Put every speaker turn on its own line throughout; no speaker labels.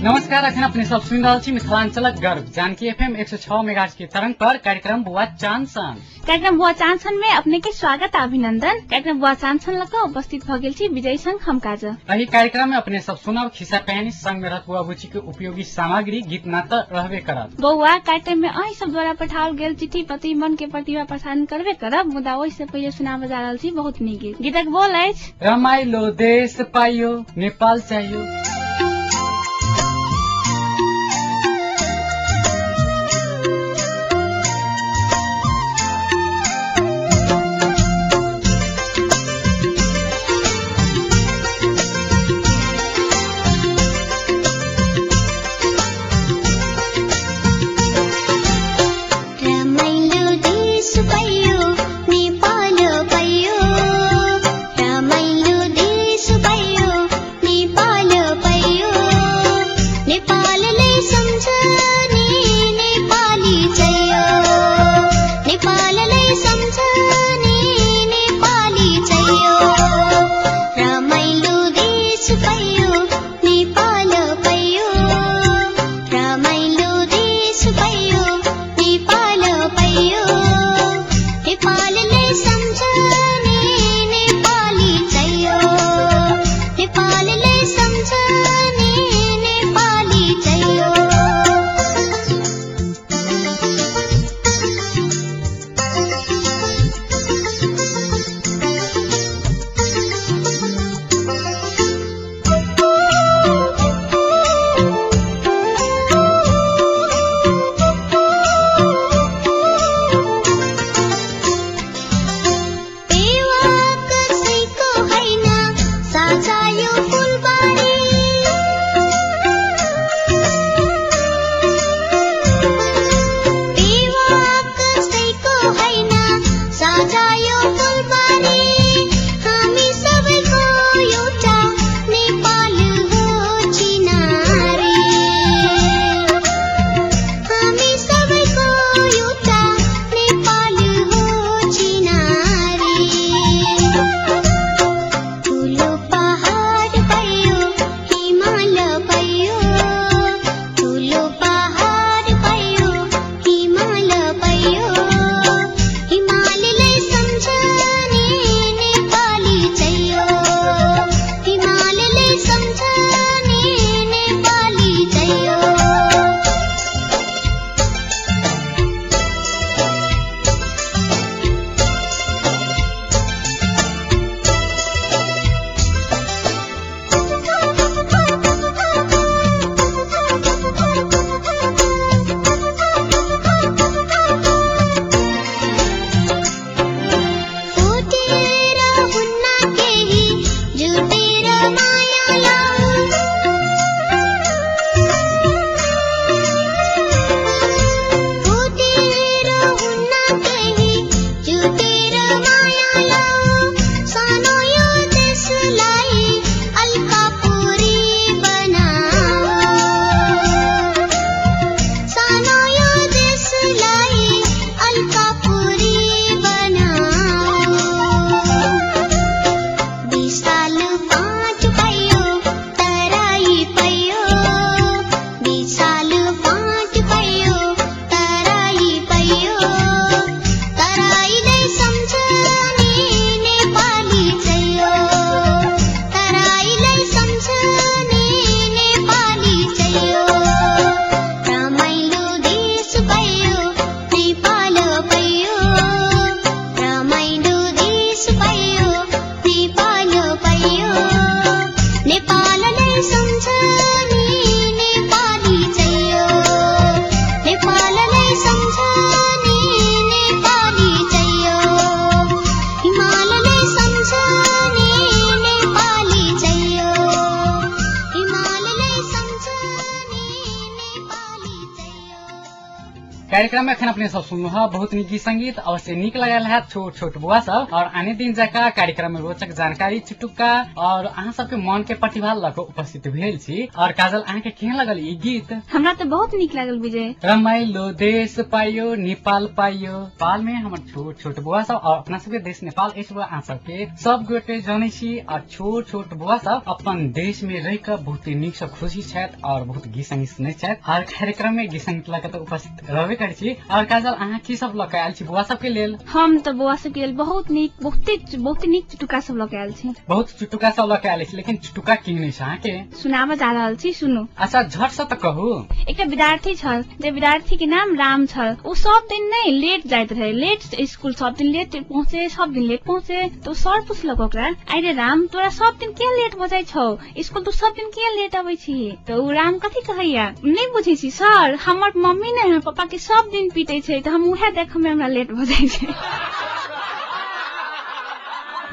नमस्कार, अखन अपने सब सुन रहा छी मिथिलांचलक गर्व जानकी एफएम 106 मेगाहर्ट्ज के तरंग पर कार्यक्रम बुआ चांसन।
कार्यक्रम बुआ चांसन में अपने के स्वागत अभिनंदन। कार्यक्रम बुआ चांसन लगा उपस्थित भ गेल छी विजय संग हम काज।
एही कार्यक्रम में अपने सब सुनब खिस्सा कहानी संग में रहत बुआ बुची के उपयोगी सामग्री गीत नाटक रहबे करत।
बउआ कार्यक्रम में अही सब द्वारा पठाओल गेल चिट्ठी पति मन के प्रतिभा प्रसारण करबे करब, मुदा ओहि से पहिले सुनाबे जा रहल छी बहुत नीक गीत। गीतक बोल अछि
रमाइलो देश पाइयो नेपाल चाहियो।
नेपाल
कार्यक्रम में अखन अपने सब सुनलू है बहुत नीक गीत संगीत अवश्य नीक लगल है छोट छोट बुआ सब और आने दिन जका कार्यक्रम में रोचक जानकारी चुटुक्का और अहाँ सबके मन के प्रतिभा लग उपस्थित भेल छी और काजल अहाँ के केहन लगल ई गीत?
हमरा तो बहुत नीक लागल विजय।
रमाइलो देश पाइयो नेपाल पाइयो नेपाल में हमर छोट छोट बुआ सब और अपना सबके देश नेपाल इस बुआ अहाँ सबके सब गोटे जाने छी और छोट छोट बुआ सब अपन देश में रह कर बहुत नीक से खुशी छथि और बहुत गीत संगीत सुनै छथि और कार्यक्रम में गीत संगीत लग तो उपस्थित रहबे करै छी। और काजल अहाँ की सब लग आयल छी बुआ सबके लेल?
हम तो बुआ सबके लेल बहुत नीक नीक चुटुका सब लग आयल छी।
बहुत चुटुका सब लग आयल छी लेकिन चुटुका की नै छ अहाँ के
सुनाब जा रहल छी सुनु।
अच्छा झट से त कहू।
एकटा विद्यार्थी छल जे विद्यार्थी के नाम राम छल। वो सब दिन नहीं लेट जाइत रहे लेट स्कूल सब दिन लेट पहुँचे सब दिन लेट पहुँचे तो सर पूछलक ओकरा अरे राम तोरा सब दिन किया लेट बजाई छौ स्कूल तू सब दिन किया लेट अबै छी? तो उ राम कथी कहैया नहीं बुझे छी सर हमर मम्मी ने हमर पापा के सब दिन पीटे छै तो हम उहे देख में हमरा लेट बजाई छै।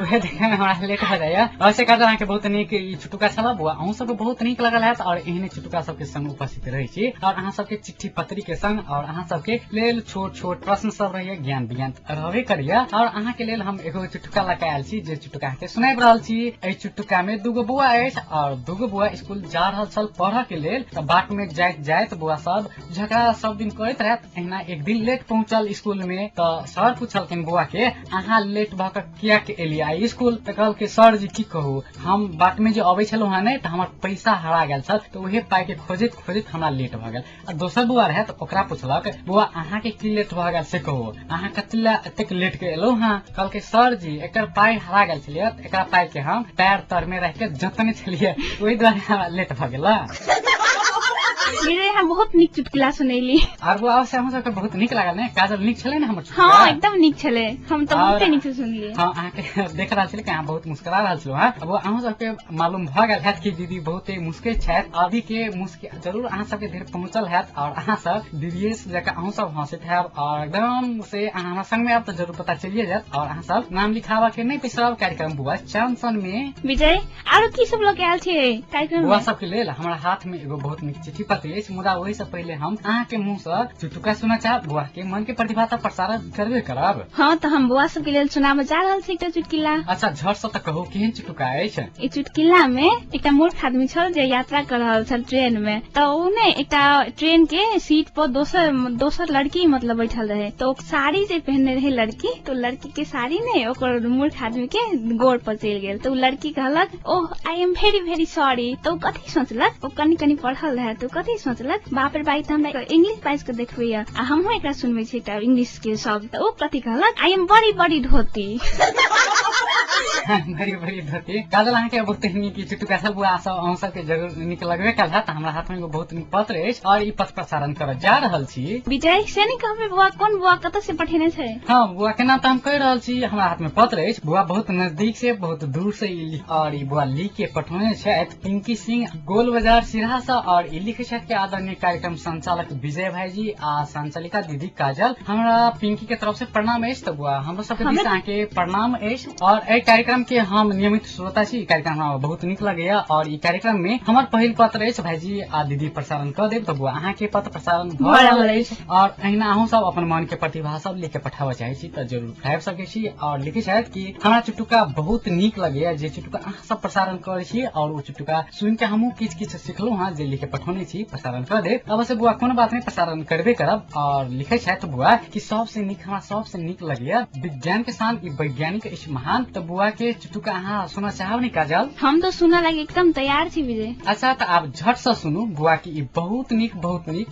उहे देखे में हमरा लेट हो जाइए। वैसे काजल अहाँ के बहुत नीक ई चुटुका छला बुआ अहूँ सबके बहुत नीक लगल है और एहने चुटुका सबके संग उपस्थित रही छी और अहाँ सबके चिट्ठी पत्री के संग और अहाँ सबके लेल छोट छोट प्रश्न सब रहिए ज्ञान विज्ञान रहबे करिए और अहाँ के लेल हम एगो चुटुका लगा आयल छी जे चुटुका के सुनाबि रहल छी। एहि चुटुका में दूगो बुआ अछि और दूगो बुआ स्कूल जा रहल छल पढ़ के लेल त बाट में जाइत जाइत बुआ सब झगड़ा सब दिन करैत रहत। एहिना एक दिन लेट पहुंचल स्कूल में त सर पूछलखिन बुआ के अहाँ लेट भ के किया के एलिए आई स्कूल? त कहल के सर जी की कहू हम बाट में जो अबै छलौ हँ नै त हमर पैसा हरा गेल छल तो उहे पाई के खोजैत खोजैत हमरा लेट भ गेल। आ दोसर बुआ रहे त ओकरा पूछलक बुआ अहाँ के की लेट भ गेल से कहू अहाँ कतिला एतेक लेट के एलौ हँ? कहल के सर जी एकर पाई हरा गेल छलिए एकरा पाई के हम पैर तर में रह के जतने छलिए ओहि द्वारे हमरा लेट भ गेल।
मेरे यहाँ बहुत नीक चुटकुला सुनैली
और वो अवश्य हम सबके बहुत नीक लागल ने काजल नीक छले ने हमर चुटकुला?
हाँ एकदम नीक छले हम तो बहुत नीक से सुनलिए।
हाँ अहाँ के देख रहल छलिए कि अहाँ बहुत मुस्कुरा रहल छलौ हां अब अहाँ सबके मालूम भ गेल हैत कि दीदी बहुत ही मुस्किल छथि अभी के मुस्किल जरूर अहाँ सबके धीरे पहुंचल हैत और अहाँ सब दीदी जका अहूँ सब हंसैत हैब और एकदम से अहाँ हमरा संग में अब तो जरूर पता चलिए जात और अहाँ सब नाम लिखावा के नहीं बिसरब कार्यक्रम बुआ चांसन में।
विजय आरो की सब लोग आयल छे कार्यक्रम
बुआ सबके लेल हमरा हाथ में एगो बहुत नीक चिट्ठी पत्री अछि मुदा वही से पहले हम अहाँ के मुंह से चुटकुला सुना चाहब बुआ के मन के प्रतिभा त प्रसारण करबे करब।
हाँ तो हम बुआ सबके लेल सुनाब जा रहल छी एकटा चुटकुला।
अच्छा झट से त कहू केहन चुटकुला अछि?
ई चुटकुला में एकटा मूर्ख आदमी छल जे यात्रा कर रहल छल ट्रेन में तो उने एकटा ट्रेन के सीट पर दोसर लड़की मतलब बैठल रहे तो साड़ी जे पहनने रहे लड़की तो लड़की के साड़ी ने ओकर मूर्ख आदमी के गोड़ पर चल गेल तो लड़की कहलक oh I am very very sorry. तो कथी सोचलक वो कनी पढ़ल रहे तो कथी सोचलक बाप रे बाई त हमरा इंग्लिश बाइज के देखबै आ हमहु एकरा सुनबै छी एकटा इंग्लिश के शब्द तो कथी कहलक आई एम बड़ी बड़ी धोती।
बड़ी बड़ी धोती काजल अहाँ के बहुत नीक चुटकुला सब बुआ सब अहूँ सबके जरूर नीक लगबे कल है हमरा हाथ में बहुत नीक पत्र अछि और ई पत्र प्रसारण करऽ जा रहल छी।
विजय से नहीं कहबे बुआ कोन बुआ कत से पठेने छै?
हाँ बुआ के नाम तो हम कह रहल छी हमरा हाथ में पत्र अछि बुआ बहुत नजदीक से बहुत दूर से और ई बुआ लिख के पठौने छथि पिंकी सिंह गोल बाजार सिरहा से और ई लिखे छथि कि आदरणीय कार्यक्रम संचालक विजय भाईजी आ संचालिका दीदी काजल हमरा पिंकी के तरफ से प्रणाम अछि। तो बुआ हम सबके दिस अहाँ के प्रणाम अछि और एहि कार्यक्रम के हम नियमित श्रोता छी कार्यक्रम हमरा बहुत नीक लगैया और ई कार्यक्रम में हमर पहिल पत्र अछि भाईजी आ दीदी प्रसारण क देब। तो बुआ अहाँ के पत्र प्रसारण भ रहल अछि और अहिना अहूँ सब अपन मन के प्रतिभा सब लिख के पठाबऽ चाहे छी तो जरूर पठाबि सकै छी और लिखे छथि कि हमरा चुटकुला बहुत नीक लगैया जे चुटकुला अहाँ सब प्रसारण करै छी और ओ चुटकुला सुन के हमहू किछ सिखलहुँ हाँ जे लिख के पठौने छी प्रसारण कर देब। अवश्य बुआ कोनो बात नहीं प्रसारण करबे करब और लिखे छथि बुआ कि सबसे नीक हमरा सबसे नीक लगैया विज्ञान के साथ ई वैज्ञानिक इस महान। तो बुआ के चुटकुला अहाँ सुनना चाहब नहीं काजल?
हम तो सुना लगे एकदम तैयार छी विजय।
अच्छा तो आप झट से सुनू बुआ की बहुत नीक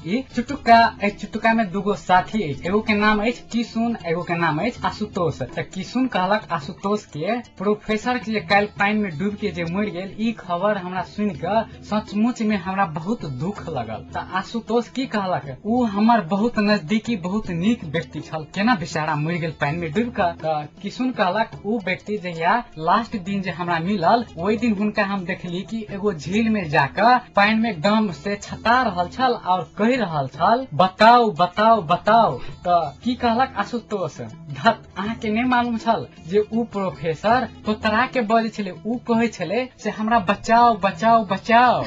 ई चुटकुला में दूगो साथी अछि एगो के नाम अछि किशुन एगो के नाम अछि आशुतोष। त किशुन कहलक आशुतोष के प्रोफेसर के काल्हि पानी में डूब के जे मरि गेल ई खबर हमरा सुन के सचमुच में हमरा बहुत दुख लगल। त आशुतोष की कहलक उ हमर बहुत नजदीकी बहुत नीक व्यक्ति छल केना बेचारा मरि गेल पानी में डूब के। त किशुन कहलक उ व्यक्ति जहिया लास्ट दिन जे हमरा मिलल ओहि दिन हुनका हम देखली कि एगो झील में जाकर पानी में एकदम से छता रहल छल और कहि रहल छल बताओ बताओ बताओ। त की कहलक आशुतोष धत अहाँ के नहीं मालूम छल जे उ प्रोफेसर तोतरा के बजे छले उ कहे छले से हमरा बचाओ बचाओ बचाओ।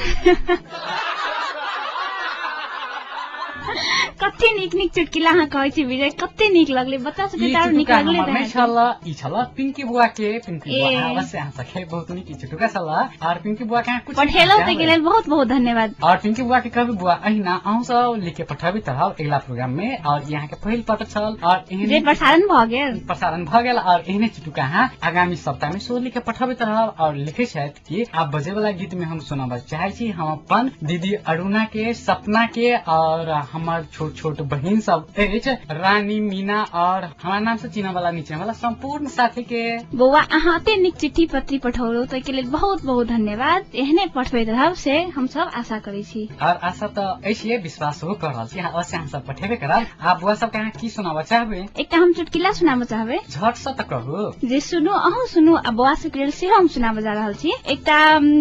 कते नीक नीक चुटकिला अहाँ कहै छी विजय, कते नीक लगले, बच्चा सबके तार नीक लगले
नै छल ई छल पिंकी बुआ के। पिंकी बुआ अवश्य अहाँ सके बहुत नीक चुटुका छल और पिंकी बुआ के कुछ
पठेलो त के लेल बहुत बहुत धन्यवाद।
और पिंकी बुआ के कहबे बुआ अहिना अहूँ सब लिख के पठाबी तरह अगला प्रोग्राम में। और यहाँ के पहिल पत्र छल और
जे प्रसारण भ गेल
और एहने चुटुका अहाँ आगामी सप्ताह में सो लिख के पठाबे तरह। और लिखे छथि कि आप बजे वाला गीत में हम सुनाब चाहे छी हम अपन दीदी अरुणा के, सपना के और हमार छोट छोट बहिन सब रानी, मीना और हमारा नाम से चिन्ह वाला नीचे वाला संपूर्ण साथी के।
बौआ अहाँ ते निक चिट्ठी पत्री पठौलो त के लेल बहुत बहुत धन्यवाद। एहने पठबैत रहब से हम सब आशा करै छी।
और आशा तो ऐसे विश्वास हो कर रहल छी अवश्य हम सब पठेबे करब। आप बुआ सब के की सुनाबा चाहबे?
एकटा हम चुटकिला सुनाबा चाहबे।
झट से त कहू
जे सुनु अहूँ सुनु। आ बुआ सब के लेल से हम सुनाबा जा रहल छी। एकटा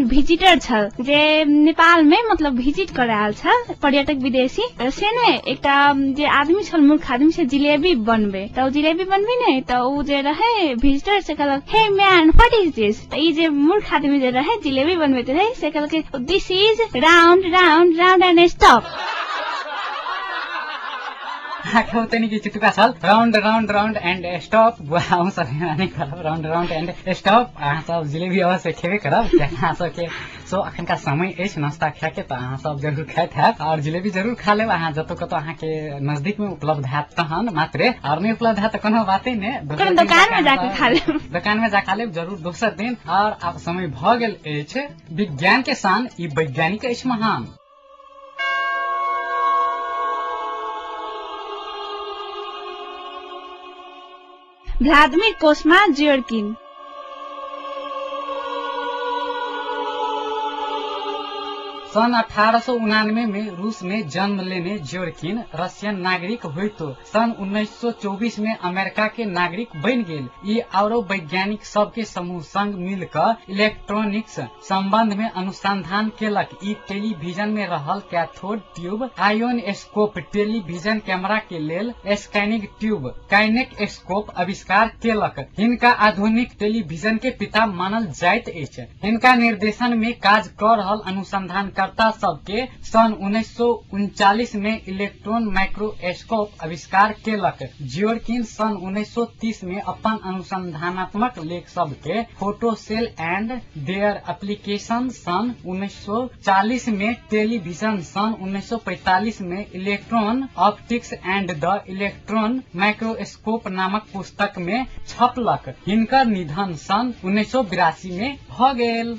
विजिटर छल जे नेपाल में मतलब विजिट करे आयल छल, पर्यटक विदेशी। से ने एकटा जे आदमी छल मूर्ख आदमी से जिलेबी बनबे त जिलेबी बनबी ने त उ जे रहे विजिटर से कहलक hey man what is this. त ई जे मूर्ख आदमी जे रहे जिलेबी बनबैत रहे से कहलक this is round round round and stop.
तनी की चुटुका छल round round round and stop. बुआ सब नहीं करब राउंड राउंड एंड स्टॉप। अहाँ सब जिलेबी अवश्य खेबे करब। अहाँ सबके सो अखन का समय अछि नाश्ता खाए के, तो अहाँ सब जरूर खाइत हैब और जिलेबी जरूर खा लेब। अहाँ जतो कतो अहाँ के नजदीक में उपलब्ध हैत तहन मात्रे, और नहीं उपलब्ध है तो कोनो बाते ने
दुकान में जाके खा लेब।
दुकान में जा खा लेब जरूर दोसर दिन। और अब समय भ गेल अछि विज्ञान के शान, ई वैज्ञानिक अछि महान।
व्लादिमीर कोस्मा ज्योर्किन।
सन 1899 में रूस में जन्म लेने ज्योर्किन रशियन नागरिक हुई तो सन 1924 में अमेरिका के नागरिक बन गेल। ये औरो वैज्ञानिक सबके समूह संग मिलकर इलेक्ट्रॉनिक्स संबंध में अनुसंधान केलक। ई टेलीविजन में रहल cathode tube, ion scope, television camera के लेल स्कैनिंग ट्यूब, काइनेक स्कोप आविष्कार केलक। हिनका आधुनिक टेलीविजन के पिता मानल जाइत अछि। हिनका निर्देशन में काज कर रहल अनुसंधान सबके सन 1939 में इलेक्ट्रॉन माइक्रोस्कोप आविष्कार केलक। ज्योर्किन सन 1930 में अपन अनुसंधानात्मक लेख सबके photo cell and their application, सन 1940 में टेलीविजन, सन 1945 में electron optics and the electron microscope नामक पुस्तक में छपलक। हिनकर निधन सन 1982 में भ गेल।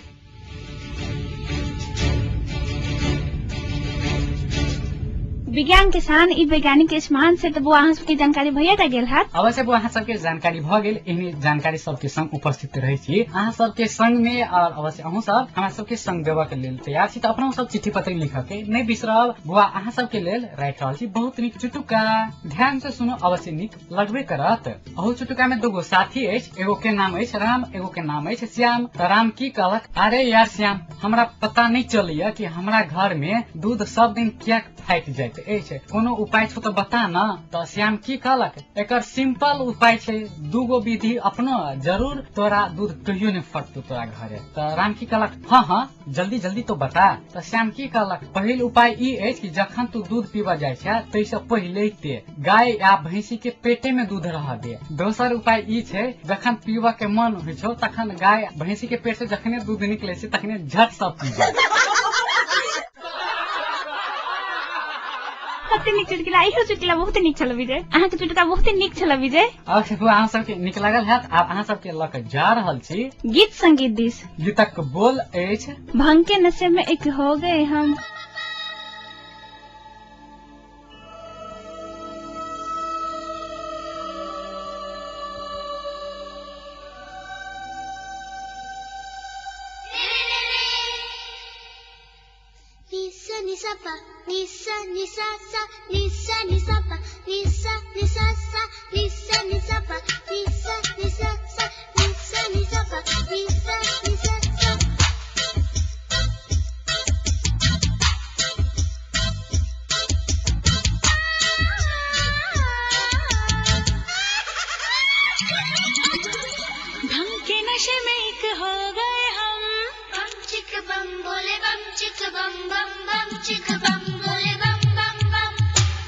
विज्ञान के शान, ई वैज्ञानिक के सम्मान से तो बुआ अहाँ सबके जानकारी भैया टा गेल हैत।
अवश्य बुआ अहाँ सबके जानकारी भ गेल। एहने जानकारी सबके संग उपस्थित रहे छी अहाँ सबके संग में। और अवश्य अहूँ सब हमरा सबके संग देवा के लेल तैयार छी, तो अपना सब चिट्ठी पत्र लिख के नहीं बिसरब। बुआ अहाँ सबके लेल राइट रहल छी बहुत नीक चुटुका। ध्यान से सुनो, अवश्य नीक लगबे करत। अहू चुटुका में दूगो साथी अछि, एगो के नाम अछि राम, एगो के नाम अछि श्याम। तो राम की कहलक, अरे यार श्याम, हमरा पता नहीं चलिए कि हमरा घर में दूध सब दिन क्या फाइट जाइत अछि, कोनो उपाय छो तो बता न। तो श्याम की कहलक, एकर सिंपल उपाय छे, दूगो विधि अपनो जरूर तोरा दूध कहियो नहीं फटतो तोरा घरे। तो राम की कहलक, हाँ हाँ जल्दी जल्दी तो बता। तो श्याम की कहलक, पहिल उपाय ई अछि कि जखन तू दूध पीबा जाय छै तैसे पहिले ते गाय या भैंसी के पेटे में दूध रह दे। दोसर उपाय ई छै, जखन पीबा के मन होइ छौ तखन गाय भैंसी के पेट से जखने दूध निकले छै तखने झट सब पी जा।
कते नीक चुटकिला, इहो चुटकिला बहुत नीक छल विजय। अहाँ के चुटकिला बहुत नीक छल विजय।
अहाँ सबके नीक लागल हैत। आब अहाँ सबके लऽ के जा रहल छी
गीत संगीत दिस।
गीतक बोल अछि,
भंग के नशे में एक हो गए हम।
Nisapa, nisa nisa sa, nisa nisapa, nisa nisa sa, nisa nisapa, nisa nisa sa, nisa nisapa, nisa nisa sa.
भंग के नशे में एक हो गए हम,
बम चिक बम बोले बम चिक बम बम बम चिक बम बोले बम बम बम।